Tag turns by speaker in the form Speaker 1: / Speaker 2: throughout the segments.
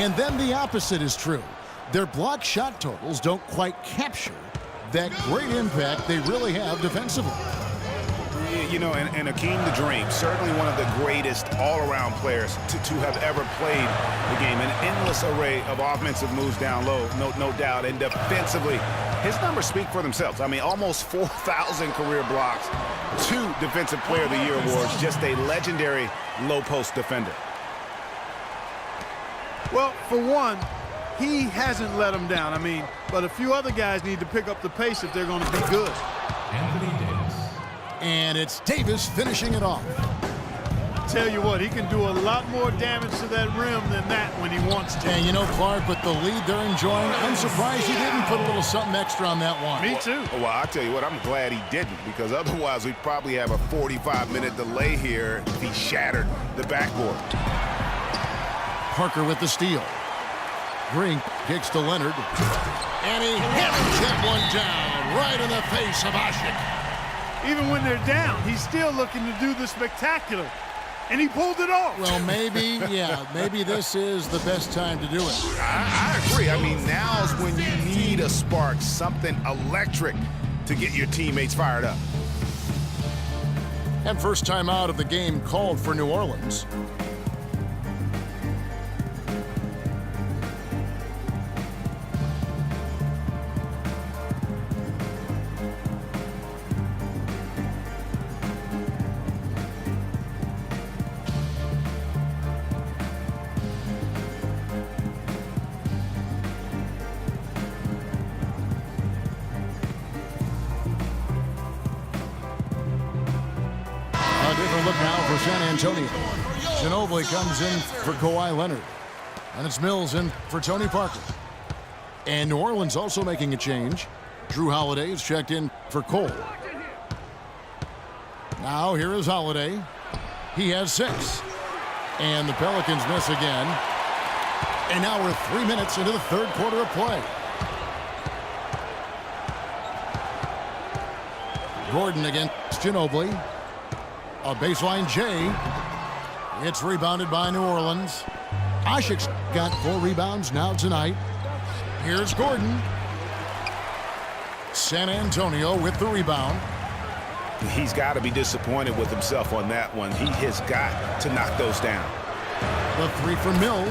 Speaker 1: And then the opposite is true. Their block shot totals don't quite capture that great impact they really have defensively.
Speaker 2: You know, and Akeem the Dream, certainly one of the greatest all-around players to have ever played the game. An endless array of offensive moves down low, no doubt. And defensively, his numbers speak for themselves. I mean, almost 4,000 career blocks, 2 Defensive Player of the Year awards, just a legendary low-post defender.
Speaker 3: Well, for one, he hasn't let them down. I mean, but a few other guys need to pick up the pace if they're going to be good.
Speaker 4: Anthony Davis.
Speaker 1: And it's Davis finishing it off.
Speaker 3: Tell you what, he can do a lot more damage to that rim than that when he wants to.
Speaker 1: And you know, Clark, with the lead they're enjoying, I'm surprised he didn't put a little something extra on that one.
Speaker 3: Me too.
Speaker 2: Well, I'll tell you what, I'm glad he didn't, because otherwise we'd probably have a 45-minute delay here if he shattered the backboard.
Speaker 1: Parker with the steal. Green kicks to Leonard. And he hammers that one down right in the face of Asik.
Speaker 3: Even when they're down, he's still looking to do the spectacular. And he pulled it off.
Speaker 1: Well, maybe, yeah, maybe this is the best time to do it.
Speaker 2: I agree. I mean, now's when you need a spark, something electric to get your teammates fired up.
Speaker 1: And first time out of the game called for New Orleans. Different look now for San Antonio. Ginobili comes in for Kawhi Leonard. And it's Mills in for Tony Parker. And New Orleans also making a change. Drew Holiday is checked in for Cole. Now here is Holiday. He has 6. And the Pelicans miss again. And now we're 3 minutes into the third quarter of play. Gordon against Ginobili. A baseline J. It's rebounded by New Orleans. Asik's got 4 rebounds now tonight. Here's Gordon. San Antonio with the rebound.
Speaker 2: He's got to be disappointed with himself on that one. He has got to knock those down.
Speaker 1: The 3 for Mills.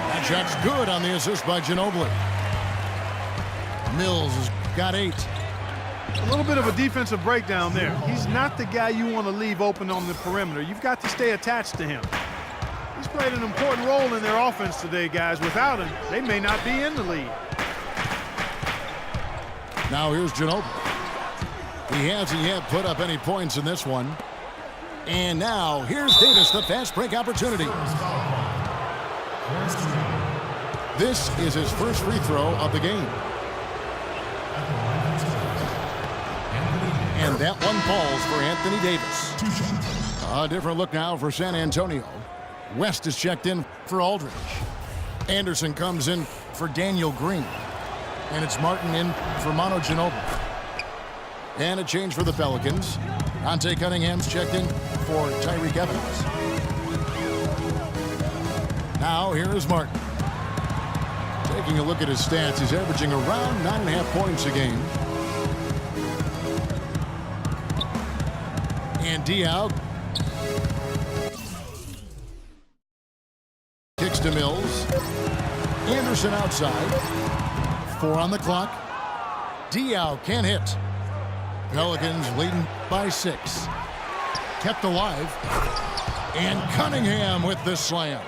Speaker 1: That shot's good on the assist by Ginobili. Mills has got 8.
Speaker 3: A little bit of a defensive breakdown there. He's not the guy you want to leave open on the perimeter. You've got to stay attached to him. He's played an important role in their offense today, guys. Without him, they may not be in the lead.
Speaker 1: Now here's Ginobili. He hasn't yet put up any points in this one. And now here's Davis, the fast break opportunity. This is his first free throw of the game. And that one falls for Anthony Davis. A different look now for San Antonio. West is checked in for Aldridge. Anderson comes in for Daniel Green. And it's Martin in for Manu Ginobili. And a change for the Pelicans. Dante Cunningham's checked in for Tyreke Evans. Now here is Martin. Taking a look at his stats, he's averaging around 9.5 points a game. And Diaw kicks to Mills. Anderson outside. 4 on the clock. Diaw can't hit. Pelicans leading by 6. Kept alive. And Cunningham with the slam.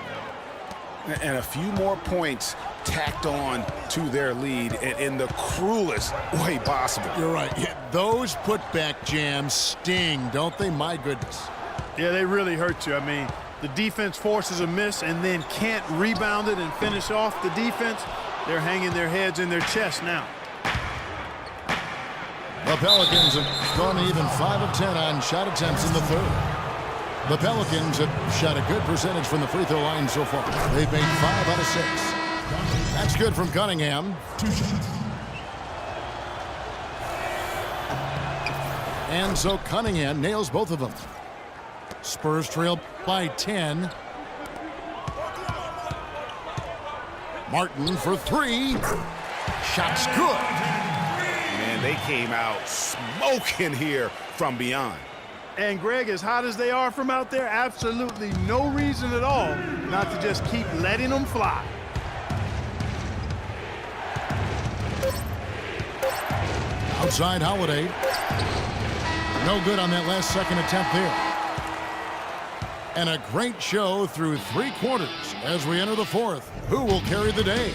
Speaker 2: And a few more points tacked on to their lead in the cruelest way possible.
Speaker 1: You're right. Yeah, those putback jams sting, don't they? My goodness.
Speaker 3: Yeah, they really hurt you. I mean, the defense forces a miss and then can't rebound it and finish off the defense. They're hanging their heads in their chest now.
Speaker 1: The Pelicans have gone even 5 of 10 on shot attempts in the third. The Pelicans have shot a good percentage from the free throw line so far. They've made 5 out of 6. That's good from Cunningham. And so Cunningham nails both of them. Spurs trail by 10. Martin for three. Shot's good.
Speaker 2: Man, they came out smoking here from beyond.
Speaker 3: And Greg, as hot as they are from out there, absolutely no reason at all not to just keep letting them fly.
Speaker 1: Outside Holiday. No good on that last second attempt there. And a great show through 3 quarters as we enter the fourth. Who will carry the day?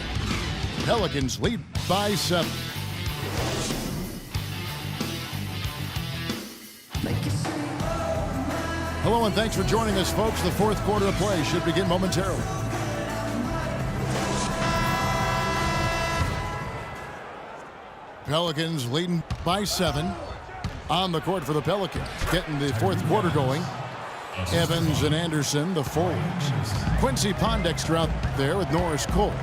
Speaker 1: Pelicans lead by 7. Hello and thanks for joining us, folks. The fourth quarter of play should begin momentarily. Pelicans leading by 7. On the court for the Pelicans, getting the fourth quarter going. Evans and Anderson, the forwards. Quincy Pondexter out there with Norris Cole.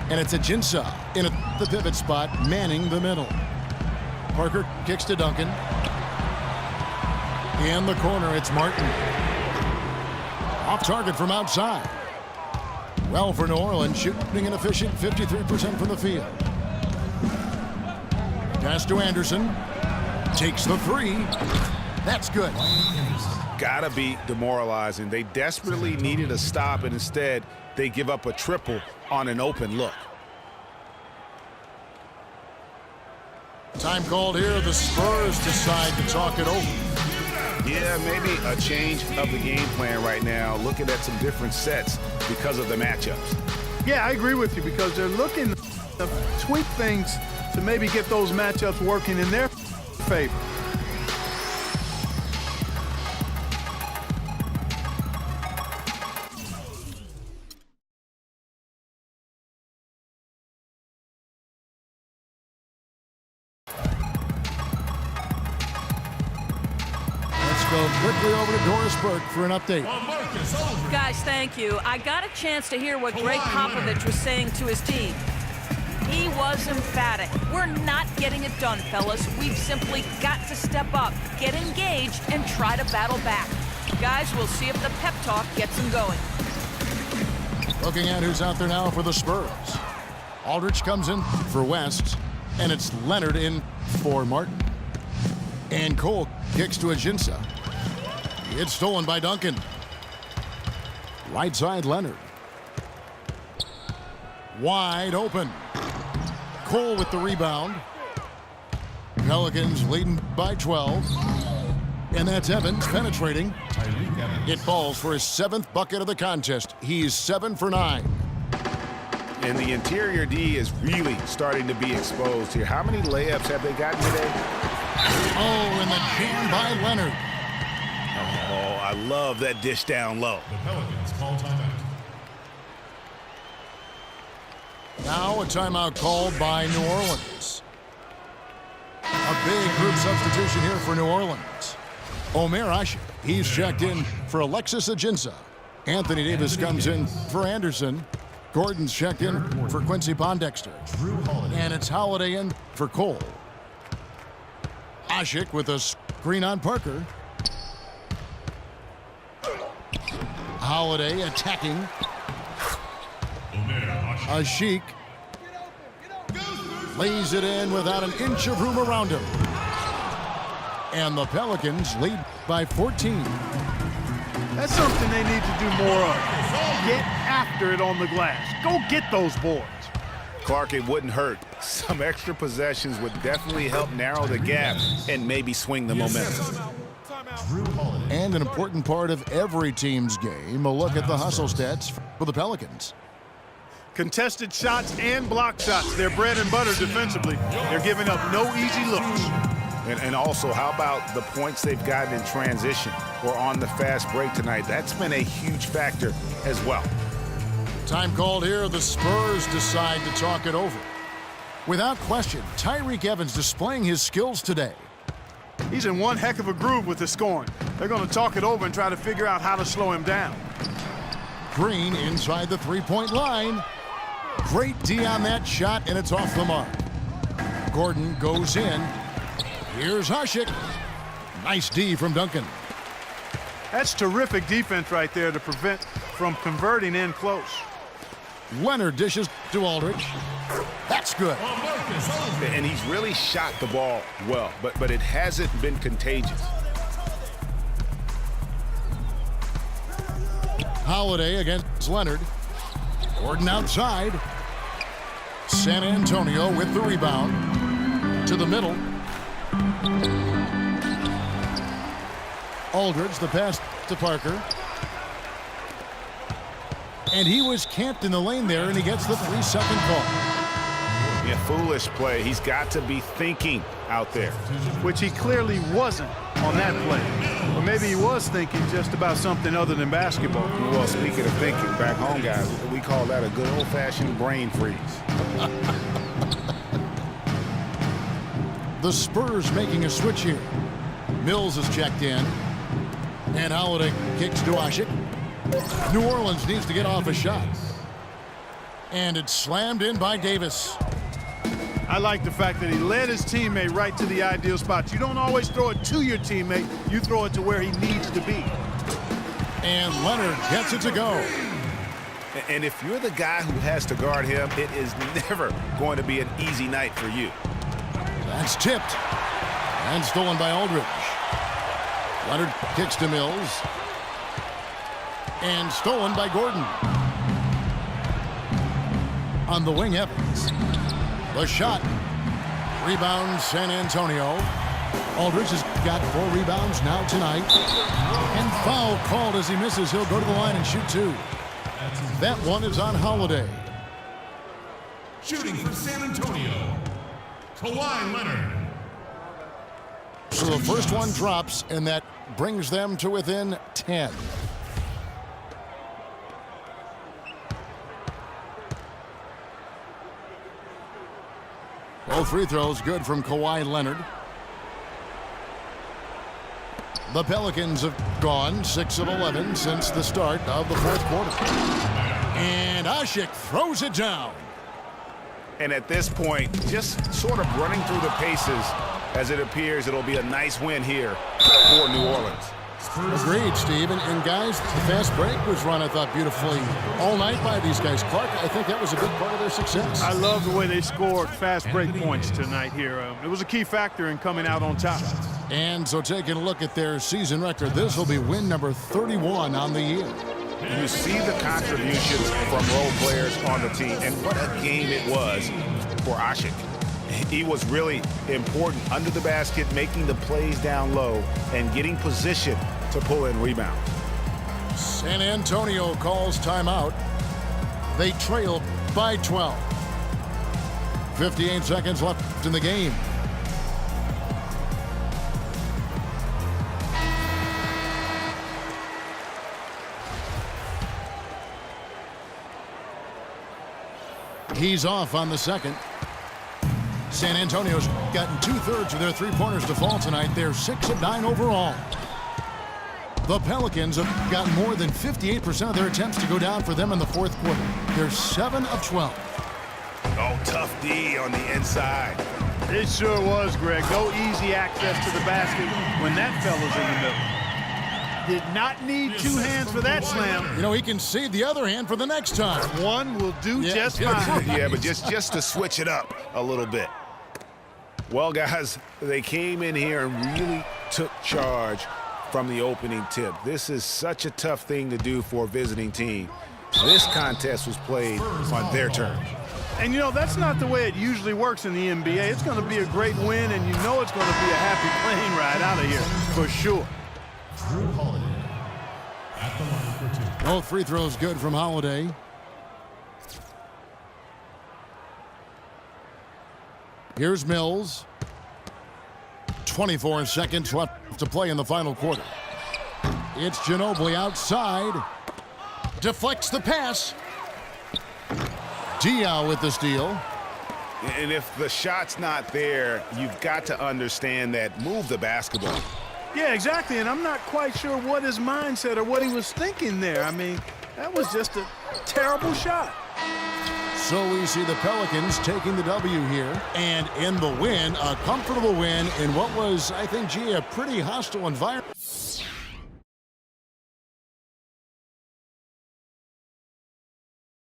Speaker 1: And it's Ajinça in the pivot spot, manning the middle. Parker kicks to Duncan. In the corner, it's Martin. Off target from outside. Well for New Orleans, shooting an efficient 53% from the field. Pass to Anderson. Takes the three. That's good.
Speaker 2: Gotta be demoralizing. They desperately needed a stop, and instead they give up a triple on an open look.
Speaker 1: Time called here. The Spurs decide to talk it over.
Speaker 2: Yeah, maybe a change of the game plan right now, looking at some different sets because of the matchups.
Speaker 3: Yeah, I agree with you because they're looking to tweak things to maybe get those matchups working in their favor.
Speaker 1: Go quickly over to Doris Burke for an update.
Speaker 4: Guys, thank you. I got a chance to hear what Greg Popovich was saying to his team. He was emphatic. We're not getting it done, fellas. We've simply got to step up, get engaged, and try to battle back. Guys, we'll see if the pep talk gets them going.
Speaker 1: Looking at who's out there now for the Spurs. Aldridge comes in for West, and it's Leonard in for Martin. And Cole kicks to Ajinça. It's stolen by Duncan. Right side, Leonard. Wide open. Cole with the rebound. Pelicans leading by 12. And that's Evans penetrating. It falls for his 7th bucket of the contest. He's 7 for 9.
Speaker 2: And the interior D is really starting to be exposed here. How many layups have they gotten today?
Speaker 1: Oh, and the jam by Leonard.
Speaker 2: Oh, I love that dish down low.
Speaker 5: The Pelicans call timeout.
Speaker 1: Now a timeout called by New Orleans. A big group substitution here for New Orleans. Omer Asik, he's checked in for Alexis Ajinça. Anthony Davis comes in for Anderson. Gordon's checked in for Quincy Pondexter. And it's Holiday in for Cole. Asik with a screen on Parker. Holiday attacking. Asik lays it in without an inch of room around him. And the Pelicans lead by 14.
Speaker 3: That's something they need to do more of. Get after it on the glass. Go get those boards.
Speaker 2: Clark, it wouldn't hurt. Some extra possessions would definitely help narrow the gap and maybe swing the momentum.
Speaker 1: And an important part of every team's game, a look at the hustle stats for the Pelicans.
Speaker 3: Contested shots and block shots. They're bread and butter defensively. They're giving up no easy looks.
Speaker 2: And also, how about the points they've gotten in transition or on the fast break tonight? That's been a huge factor as well.
Speaker 1: Time called here. The Spurs decide to talk it over. Without question, Tyreke Evans displaying his skills today.
Speaker 3: He's in one heck of a groove with the scoring. They're going to talk it over and try to figure out how to slow him down.
Speaker 1: Green inside the three-point line. Great D on that shot, and it's off the mark. Gordon goes in. Here's Asik. Nice D from Duncan.
Speaker 3: That's terrific defense right there to prevent from converting in close.
Speaker 1: Leonard dishes to Aldridge. That's good.
Speaker 2: And he's really shot the ball well, but it hasn't been contagious.
Speaker 1: Holiday against Leonard. Gordon outside. San Antonio with the rebound. To the middle. Aldridge, the pass to Parker. And he was camped in the lane there, and he gets the 3-second call.
Speaker 2: Yeah, foolish play. He's got to be thinking out there.
Speaker 3: Which he clearly wasn't on that play. Or maybe he was thinking just about something other than basketball.
Speaker 2: Well, speaking of thinking, back home, guys, we call that a good old-fashioned brain freeze.
Speaker 1: The Spurs making a switch here. Mills is checked in. And Holiday kicks to Asik. New Orleans needs to get off a shot. And it's slammed in by Davis.
Speaker 3: I like the fact that he led his teammate right to the ideal spot. You don't always throw it to your teammate. You throw it to where he needs to be.
Speaker 1: And Leonard gets it to go.
Speaker 2: And if you're the guy who has to guard him, it is never going to be an easy night for you.
Speaker 1: That's tipped. And stolen by Aldridge. Leonard kicks to Mills. And stolen by Gordon. On the wing, Evans. The shot. Rebound, San Antonio. Aldridge has got 4 rebounds now tonight. And foul called as he misses. He'll go to the line and shoot 2. That one is on Holiday.
Speaker 5: Shooting for San Antonio, Kawhi Leonard.
Speaker 1: So the first one drops, and that brings them to within 10. Both free throws good from Kawhi Leonard. The Pelicans have gone 6 of 11 since the start of the fourth quarter. And Asik throws it down.
Speaker 2: And at this point, just sort of running through the paces, as it appears it'll be a nice win here for New Orleans.
Speaker 1: Agreed, Steve. And guys, the fast break was run, I thought, beautifully all night by these guys. Clark, I think that was a big part of their success.
Speaker 3: I love the way they scored fast break points tonight here. It was a key factor in coming out on top.
Speaker 1: And so taking a look at their season record, this will be win number 31 on the year.
Speaker 2: You see the contributions from role players on the team, and what a game it was for Asik. He was really important under the basket, making the plays down low and getting position to pull in rebounds.
Speaker 1: San Antonio calls timeout. They trail by 12. 58 seconds left in the game. He's off on the second. San Antonio's gotten 2/3 of their three-pointers to fall tonight. They're 6 of 9 overall. The Pelicans have gotten more than 58% of their attempts to go down for them in the fourth quarter. They're 7 of 12.
Speaker 2: Oh, tough D on the inside.
Speaker 3: It sure was, Greg. No easy access to the basket when that fella's in the middle. Did not need 2 hands for that slam.
Speaker 1: You know, he can save the other hand for the next time.
Speaker 3: One will do just fine.
Speaker 2: Yeah, but just to switch it up a little bit. Well, guys, they came in here and really took charge from the opening tip. This is such a tough thing to do for a visiting team. This contest was played on their terms.
Speaker 3: And, you know, that's not the way it usually works in the NBA. It's going to be a great win, and you know it's going to be a happy plane ride out of here, for sure.
Speaker 5: Jrue Holiday at the line for 2.
Speaker 1: Both free throws good from Holiday. Here's Mills. 24 seconds left to play in the final quarter. It's Ginobili outside. Deflects the pass. Diaw with the steal.
Speaker 2: And if the shot's not there, you've got to understand that move the basketball.
Speaker 3: Yeah, exactly, and I'm not quite sure what his mindset or what he was thinking there. I mean, that was just a terrible shot.
Speaker 1: So we see the Pelicans taking the W here, and in the win, a comfortable win in what was, I think, a pretty hostile environment.